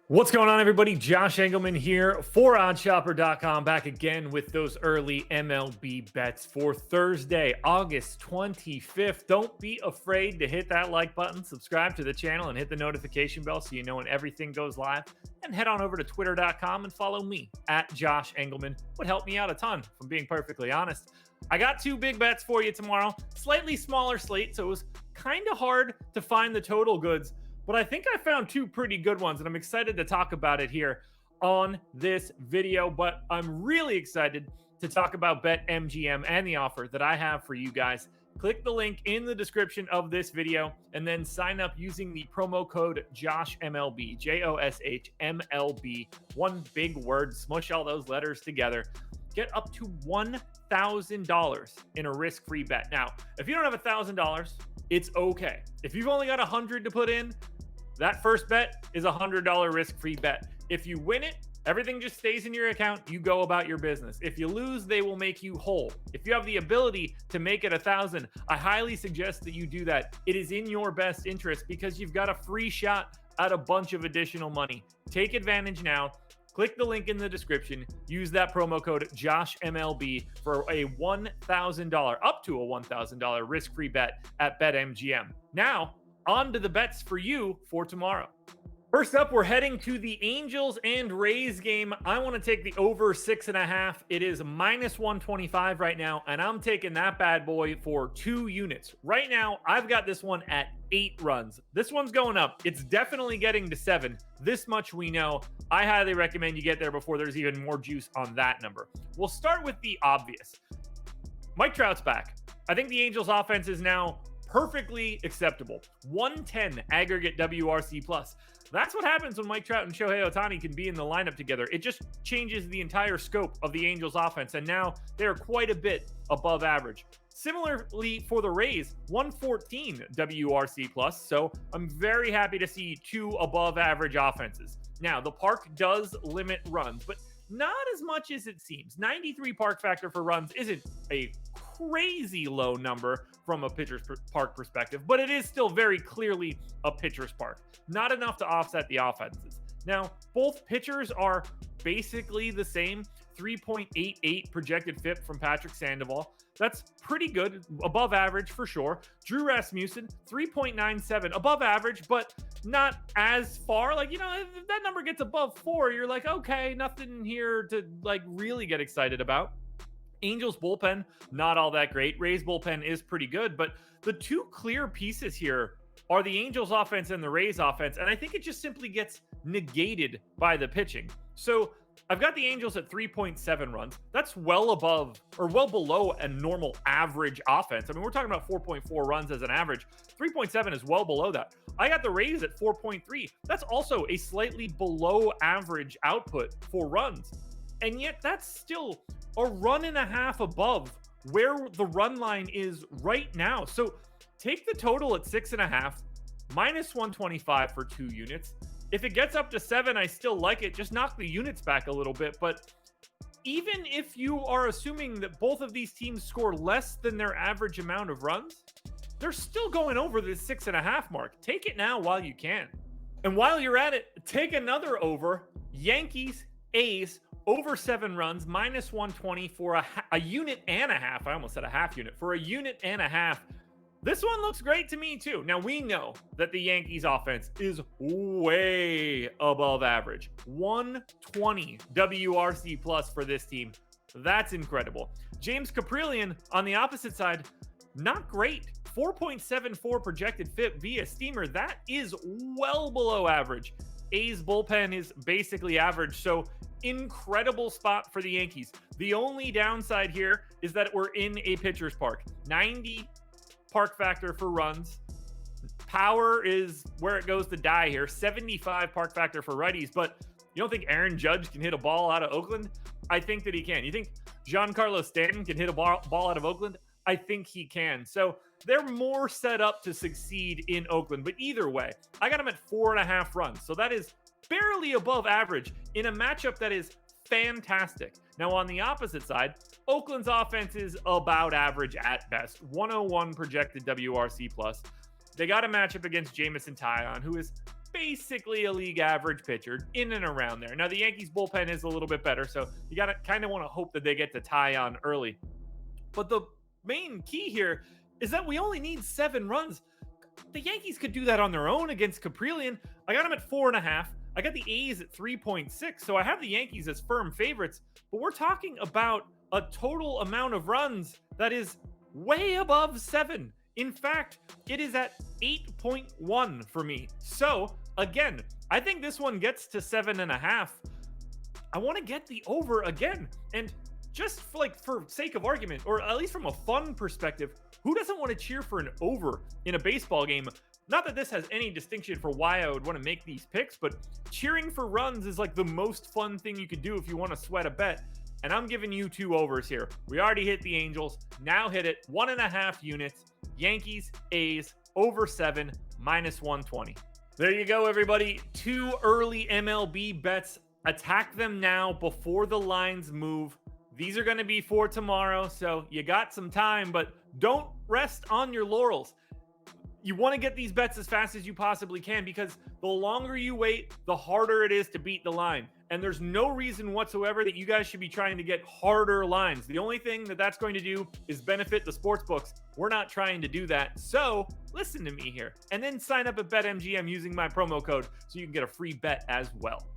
What's going on, everybody? Josh Engleman here for OddsShopper.com, back again with those early MLB bets for Thursday, August 25th. Don't be afraid to hit that like button, subscribe to the channel, and hit the notification bell so you know when everything goes live. And head on over to Twitter.com and follow me at Josh Engleman. Would help me out a ton, if I'm being perfectly honest. I got two big bets for you tomorrow. Slightly smaller slate, so it was kind of hard to find the total goods. But I think I found two pretty good ones, and I'm excited to talk about it here on this video. But I'm really excited to talk about BetMGM and the offer that I have for you guys. Click the link in the description of this video and then sign up using the promo code JOSHMLB, JOSHMLB. One big word, smush all those letters together. Get up to $1,000 in a risk-free bet. Now, if you don't have $1,000, it's okay. If you've only got $100 to put in, that first bet is a $100 risk-free bet. If you win it, everything just stays in your account. You go about your business. If you lose, they will make you whole. If you have the ability to make it $1,000, I highly suggest that you do that. It is in your best interest because you've got a free shot at a bunch of additional money. Take advantage now. Click the link in the description. Use that promo code JOSHMLB for a $1,000, up to a $1,000 risk-free bet at BetMGM. Now, on to the bets for you for tomorrow. First up, we're heading to the Angels and Rays game. I want to take the over 6.5. It is minus 125 right now, and I'm taking that bad boy for 2 units. Right now, I've got this one at 8 runs. This one's going up. It's definitely getting to 7. This much we know. I highly recommend you get there before there's even more juice on that number. We'll start with the obvious. Mike Trout's back. I think the Angels offense is now perfectly acceptable. 110 aggregate WRC plus. That's what happens when Mike Trout and Shohei Ohtani can be in the lineup together. It just changes the entire scope of the Angels offense, and now they're quite a bit above average. Similarly for the Rays, 114 WRC plus. So I'm very happy to see 2 above average offenses. Now, the park does limit runs, but not as much as it seems. 93 park factor for runs isn't a crazy low number from a pitcher's park perspective, but it is still very clearly a pitcher's park. Not enough to offset the offenses. Now, both pitchers are basically the same. 3.88 projected FIP from Patrick Sandoval. That's pretty good, above average for sure. Drew Rasmussen, 3.97, above average, but not as far. Like, you know, if that number gets above 4, you're like, okay, nothing here to like really get excited about. Angels bullpen, not all that great. Rays bullpen is pretty good, but the two clear pieces here are the Angels offense and the Rays offense, and I think it just simply gets negated by the pitching. So I've got the Angels at 3.7 runs. That's well above or well below a normal average offense. I mean, we're talking about 4.4 runs as an average. 3.7 is well below that. I got the Rays at 4.3. That's also a slightly below average output for runs. And yet that's still a run and a half above where the run line is right now. So take the total at 6.5, minus 125 for 2 units. If it gets up to 7, I still like it. Just knock the units back a little bit. But even if you are assuming that both of these teams score less than their average amount of runs, they're still going over the 6.5 mark. Take it now while you can. And while you're at it, take another over. Yankees, A's, over 7 runs, minus 120 for a unit and a half. I almost said a half unit. For a unit and a half. This one looks great to me too. Now, we know that the Yankees offense is way above average. 120 WRC plus for this team. That's incredible. James Caprillion on the opposite side, not great. 4.74 projected FIP via steamer. That is well below average. A's bullpen is basically average. So incredible spot for the Yankees. The only downside here is that we're in a pitcher's park. 90 park factor for runs. Power is where it goes to die here. 75 park factor for righties, but you don't think Aaron Judge can hit a ball out of Oakland? I think that he can. You think Giancarlo Stanton can hit a ball out of Oakland? I think he can. So they're more set up to succeed in Oakland. But either way, I got him at 4.5 runs. So that is barely above average in a matchup that is fantastic. Now, on the opposite side, Oakland's offense is about average at best. 101 projected WRC plus. They got a matchup against Jameson Taillon, who is basically a league average pitcher, in and around there. Now, the Yankees bullpen is a little bit better, so you got to kind of want to hope that they get to tie on early. But the main key here is that we only need 7 runs. The Yankees could do that on their own against Caprillion. I got them at 4.5. I got the A's at 3.6, so I have the Yankees as firm favorites. But we're talking about a total amount of runs that is way above 7. In fact, it is at 8.1 for me. So, again, I think this one gets to 7.5. I want to get the over again. And just for sake of argument, or at least from a fun perspective, who doesn't want to cheer for an over in a baseball game? Not that this has any distinction for why I would want to make these picks, but cheering for runs is like the most fun thing you could do if you want to sweat a bet. And I'm giving you 2 overs here. We already hit the Angels. Now hit it 1.5 units. Yankees, A's, over 7, -120. There you go, everybody. 2 early MLB bets. Attack them now before the lines move. These are going to be for tomorrow, so you got some time, but don't rest on your laurels. You want to get these bets as fast as you possibly can, because the longer you wait, the harder it is to beat the line. And there's no reason whatsoever that you guys should be trying to get harder lines. The only thing that that's going to do is benefit the sports books. We're not trying to do that. So listen to me here, and then sign up at BetMGM using my promo code so you can get a free bet as well.